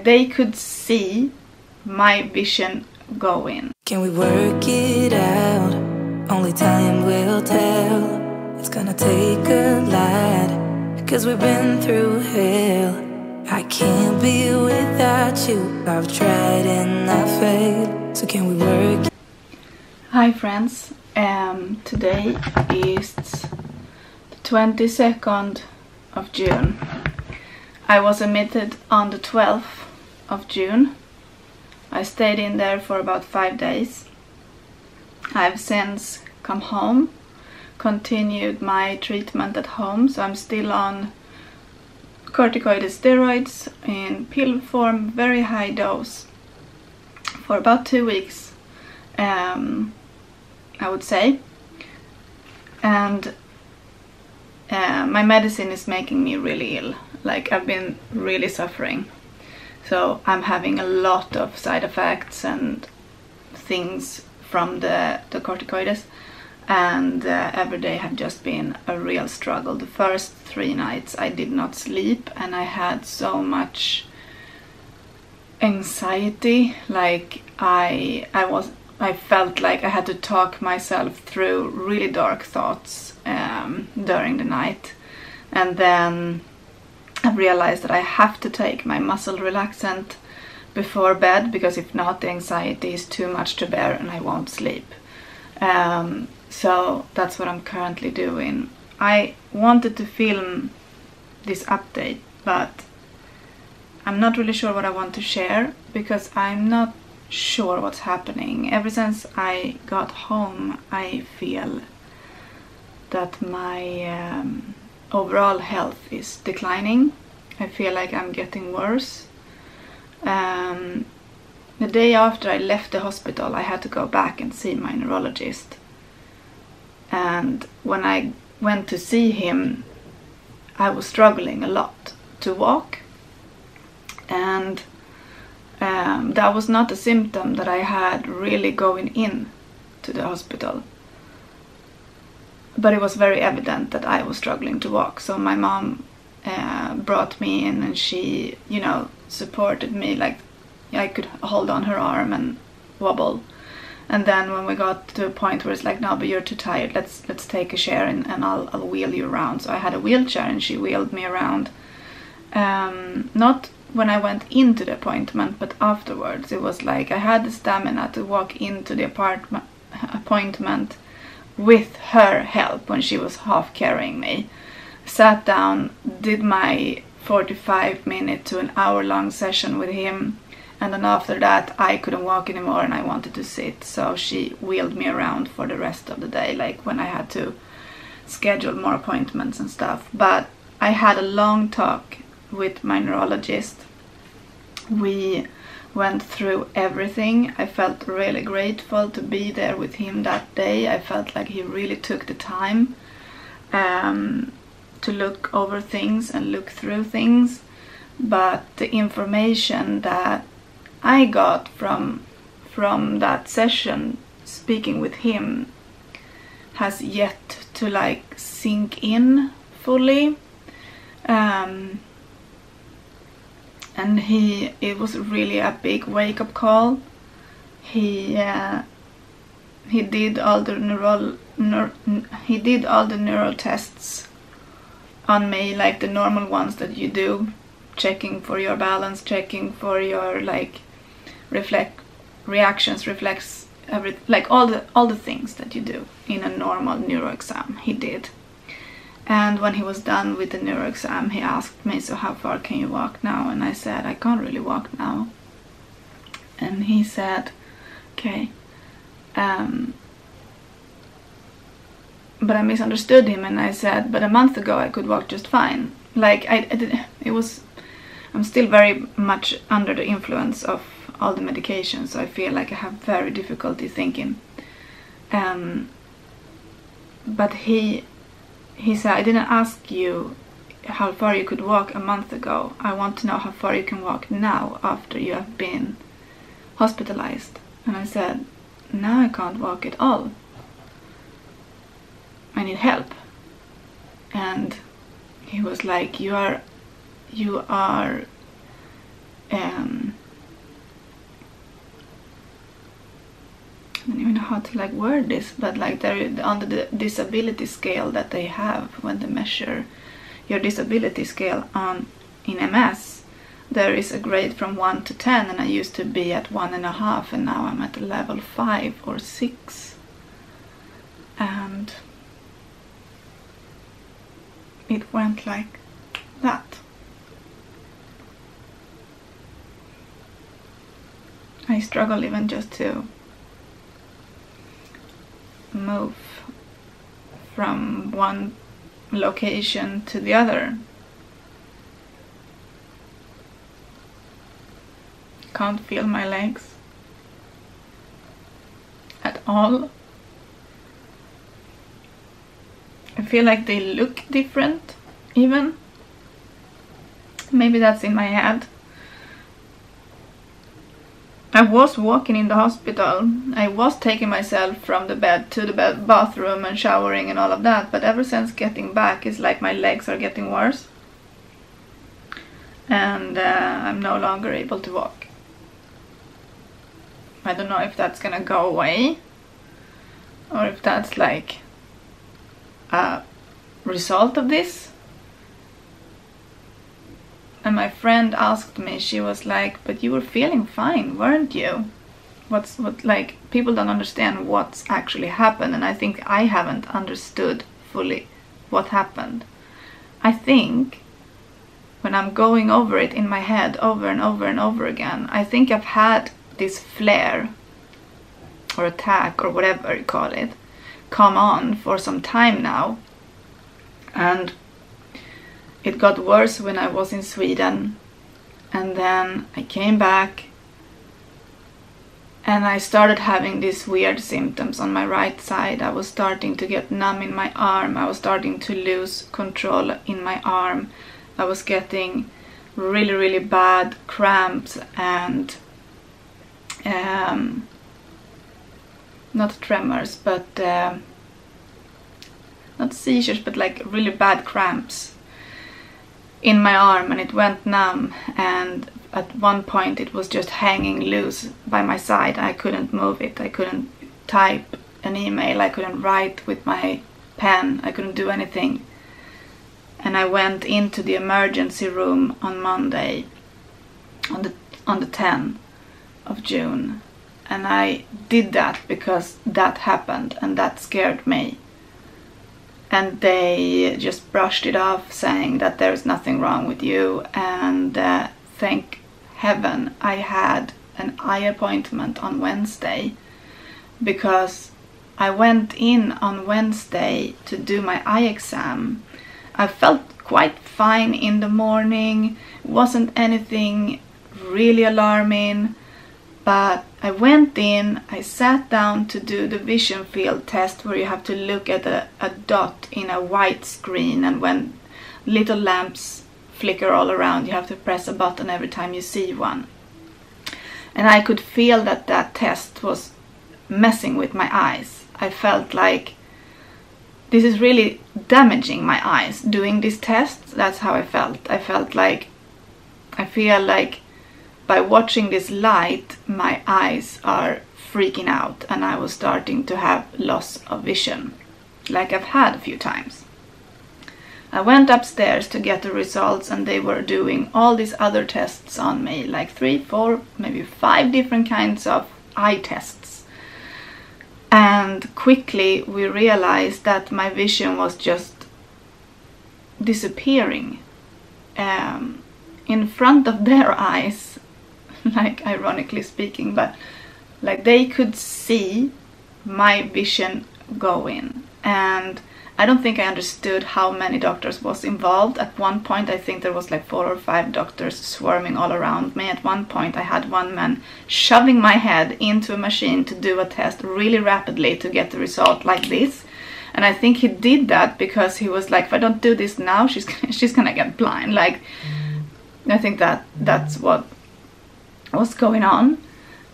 They could see my vision going. Can we work it out? Only time will tell. It's gonna take a lot, 'cause we've been through hell. I can't be without you. I've tried and I failed. So can we work? Hi friends, today is the 22nd of June. I was admitted on the 12th of June. I stayed in there for about 5 days. I've since come home, continued my treatment at home, so I'm still on corticosteroids in pill form, very high dose, for about 2 weeks, I would say. And my medicine is making me really ill. Like, I've been really suffering. So I'm having a lot of side effects and things from the corticoids, and every day have just been a real struggle. The first 3 nights I did not sleep, and I had so much anxiety. Like I felt like I had to talk myself through really dark thoughts during the night. And then I realized that I have to take my muscle relaxant before bed, because if not, the anxiety is too much to bear and I won't sleep. So that's what I'm currently doing. I wanted to film this update, but I'm not really sure what I want to share, because I'm not sure what's happening. Ever since I got home, I feel that my overall health is declining. I feel like I'm getting worse. The day after I left the hospital, I had to go back and see my neurologist. And when I went to see him, I was struggling a lot to walk. And that was not a symptom that I had really going in to the hospital. But it was very evident that I was struggling to walk. So my mom brought me in, and she, you know, supported me. Like, I could hold on her arm and wobble. And then when we got to a point where it's like, no, but you're too tired, let's take a chair and I'll wheel you around. So I had a wheelchair and she wheeled me around. Not when I went into the appointment, but afterwards. It was like I had the stamina to walk into the appointment with her help when she was half carrying me. Sat down, did my 45-minute to an hour-long session with him, and then after that I couldn't walk anymore and I wanted to sit, so she wheeled me around for the rest of the day, like when I had to schedule more appointments and stuff. But I had a long talk with my neurologist. We went through everything. I felt really grateful to be there with him that day. I felt like he really took the time to look over things and look through things. But the information that I got from that session, speaking with him, has yet to like sink in fully. And it was really a big wake-up call. He did all the neuro tests on me, like the normal ones that you do, checking for your balance, checking for your like reactions, reflex, like all the things that you do in a normal neuro exam. He did. And when he was done with the neuro exam, he asked me, so how far can you walk now? And I said, I can't really walk now. And he said, okay. But I misunderstood him, and I said, but a month ago I could walk just fine. Like, I'm still very much under the influence of all the medications, so I feel like I have very difficulty thinking. But he said, I didn't ask you how far you could walk a month ago. I want to know how far you can walk now after you have been hospitalized. And I said, now I can't walk at all. I need help. And he was like, you are I don't even know how to like word this, but like they're on the disability scale that they have when they measure your disability scale in MS, there is a grade from 1 to 10, and I used to be at 1.5, and now I'm at a level 5 or 6, and it went like that. I struggle even just to move from one location to the other. Can't feel my legs at all. I feel like they look different even. Maybe that's in my head. I was walking in the hospital. I was taking myself from the bed to the bathroom and showering and all of that, but ever since getting back, it's like my legs are getting worse. And I'm no longer able to walk. I don't know if that's gonna go away, or if that's like a result of this. And my friend asked me, she was like, but you were feeling fine, weren't you? What like, people don't understand what's actually happened, and I think I haven't understood fully what happened. I think when I'm going over it in my head over and over and over again, I think I've had this flare or attack or whatever you call it come on for some time now, and it got worse when I was in Sweden, and then I came back and I started having these weird symptoms on my right side. I was starting to get numb in my arm, I was starting to lose control in my arm, I was getting really, really bad cramps and not tremors, but not seizures, but like really bad cramps in my arm, and it went numb, and at one point it was just hanging loose by my side. I couldn't move it, I couldn't type an email, I couldn't write with my pen, I couldn't do anything. And I went into the emergency room on Monday, on the 10th of June, and I did that because that happened and that scared me. And they just brushed it off, saying that there's nothing wrong with you. And thank heaven I had an eye appointment on Wednesday, because I went in on Wednesday to do my eye exam. I felt quite fine in the morning, it wasn't anything really alarming, but I went in, I sat down to do the vision field test, where you have to look at a dot in a white screen, and when little lamps flicker all around, you have to press a button every time you see one. And I could feel that that test was messing with my eyes. I felt like this is really damaging my eyes, doing this test. That's how I felt. I feel like by watching this light, my eyes are freaking out, and I was starting to have loss of vision, like I've had a few times. I went upstairs to get the results, and they were doing all these other tests on me, like 3, 4, maybe 5 different kinds of eye tests. And quickly we realized that my vision was just disappearing in front of their eyes. Like, ironically speaking, but like they could see my vision going, and I don't think I understood how many doctors was involved. At one point I think there was like 4 or 5 doctors swarming all around me. At one point I had one man shoving my head into a machine to do a test really rapidly to get the result like this, and I think he did that because he was like, if I don't do this now, she's gonna get blind. Like, I think that's what was going on.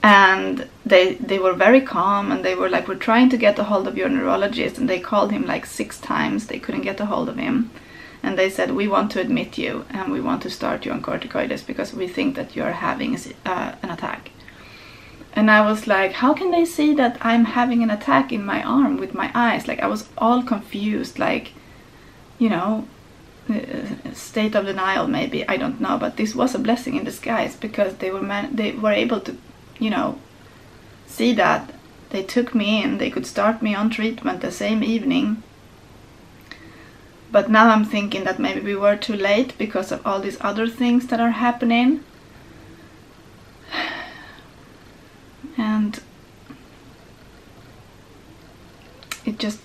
And they were very calm, and they were like, we're trying to get a hold of your neurologist, and they called him like 6 times, they couldn't get a hold of him. And they said, we want to admit you and we want to start you on corticoids because we think that you are having an attack. And I was like, how can they see that I'm having an attack in my arm with my eyes? Like, I was all confused, like, you know, state of denial maybe, I don't know. But this was a blessing in disguise because they were able to, you know, see that. They took me in, they could start me on treatment the same evening. But now I'm thinking that maybe we were too late because of all these other things that are happening. And it just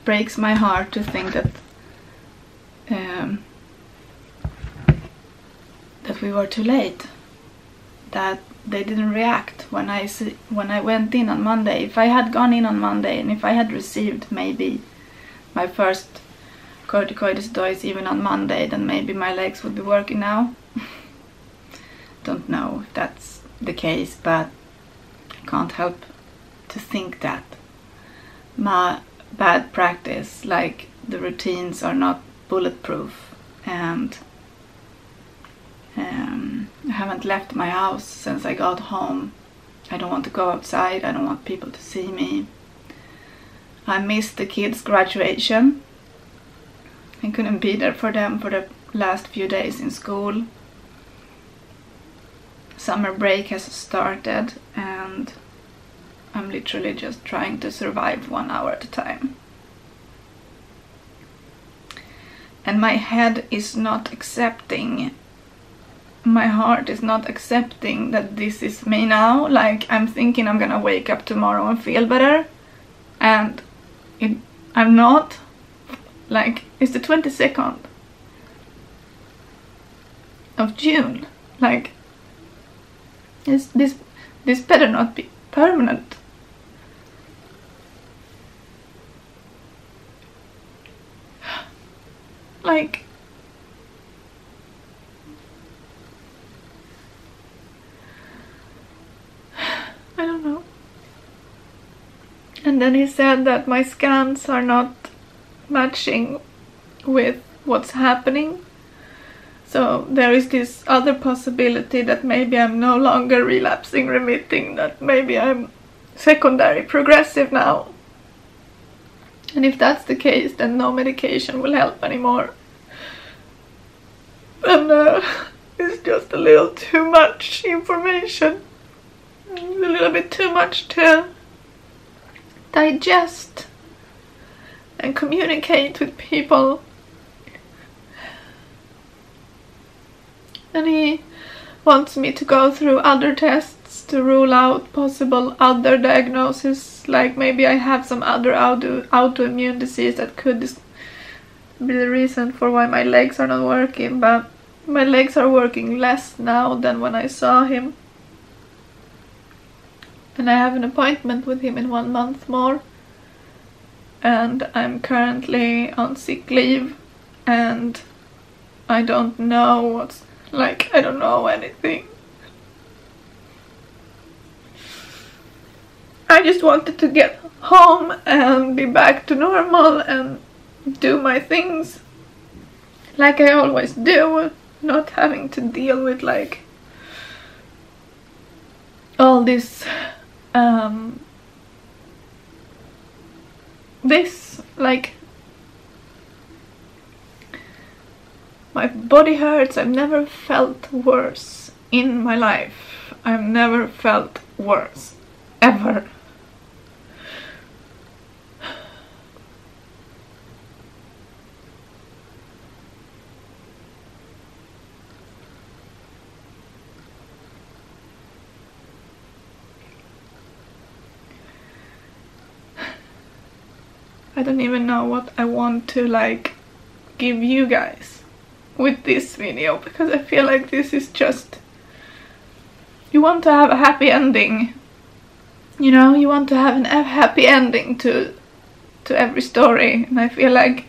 breaks my heart to think that that we were too late, that they didn't react when I went in on Monday. If I had gone in on Monday and if I had received maybe my first corticoid dose even on Monday, then maybe my legs would be working now. Don't know if that's the case, but I can't help to think that my bad practice, like the routines, are not bulletproof, and I haven't left my house since I got home. I don't want to go outside, I don't want people to see me. I missed the kids' graduation. I couldn't be there for them for the last few days in school. Summer break has started and I'm literally just trying to survive 1 hour at a time. And my head is not accepting, my heart is not accepting that this is me now. Like, I'm thinking I'm gonna wake up tomorrow and feel better, and I'm not. Like, it's the 22nd of June. Like, this better not be permanent. Like, I don't know. And then he said that my scans are not matching with what's happening. So there is this other possibility that maybe I'm no longer relapsing remitting, that maybe I'm secondary progressive now. And if that's the case, then no medication will help anymore. And it's just a little too much information. A little bit too much to digest and communicate with people. And he wants me to go through other tests to rule out possible other diagnoses, like maybe I have some other autoimmune disease that could be the reason for why my legs are not working. But my legs are working less now than when I saw him. And I have an appointment with him in 1 month more. And I'm currently on sick leave, and I don't know what's, like, I don't know anything. I just wanted to get home and be back to normal and do my things like I always do, not having to deal with like all this like, my body hurts. I've never felt worse in my life. I've never felt worse, ever. I don't even know what I want to like give you guys with this video, because I feel like this is just, you want to have a happy ending, you know, you want to have a happy ending to every story, and I feel like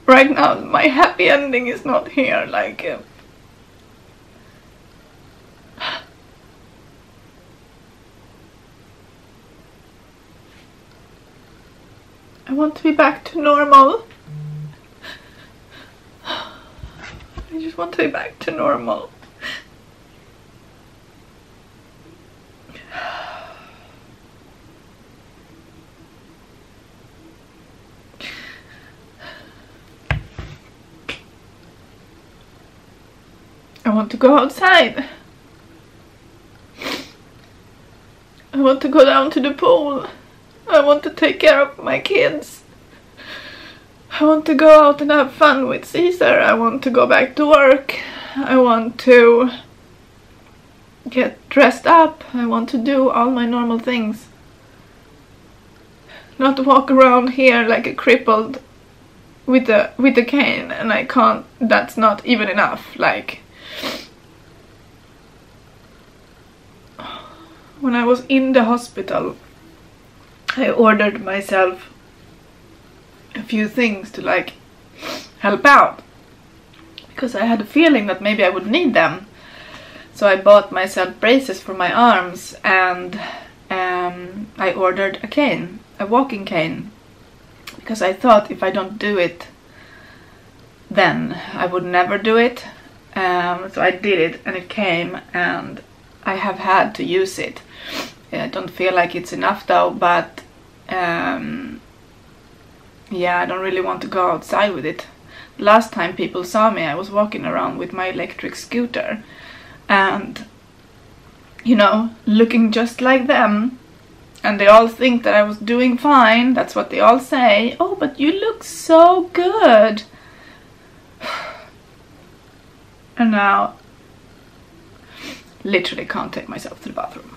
right now my happy ending is not here. Like I want to be back to normal. want to be back to normal. I want to go outside. I want to go down to the pool. I want to take care of my kids. I want to go out and have fun with Caesar. I want to go back to work. I want to get dressed up. I want to do all my normal things. Not walk around here like a crippled with a cane, and I can't. That's not even enough. Like, when I was in the hospital, I ordered myself a few things to like help out, because I had a feeling that maybe I would need them. So I bought myself braces for my arms, and I ordered a cane, a walking cane, because I thought if I don't do it then I would never do it. So I did it, and it came, and I have had to use it. I don't feel like it's enough though, but yeah, I don't really want to go outside with it. Last time people saw me, I was walking around with my electric scooter and, you know, looking just like them, and they all think that I was doing fine. That's what they all say. Oh, but you look so good. And now literally can't take myself to the bathroom.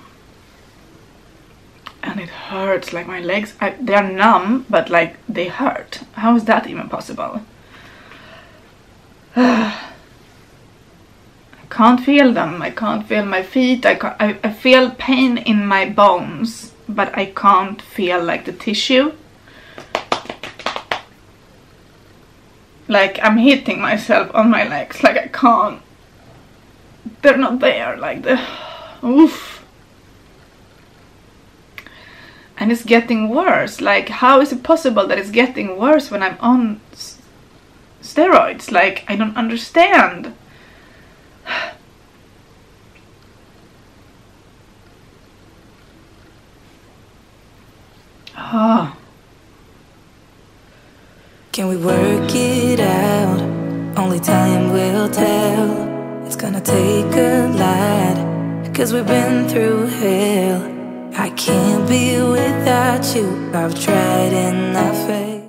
And it hurts, like my legs, they are numb, but like they hurt. How is that even possible? I can't feel them. I can't feel my feet. I feel pain in my bones, but I can't feel like the tissue. Like I'm hitting myself on my legs, like I can't. They're not there, like the oof. And it's getting worse. Like, how is it possible that it's getting worse when I'm on steroids? Like, I don't understand. Oh. Can we work it out? Only time will tell. It's gonna take a lot, 'cause we've been through hell. I can't be without you. I've tried and I failed.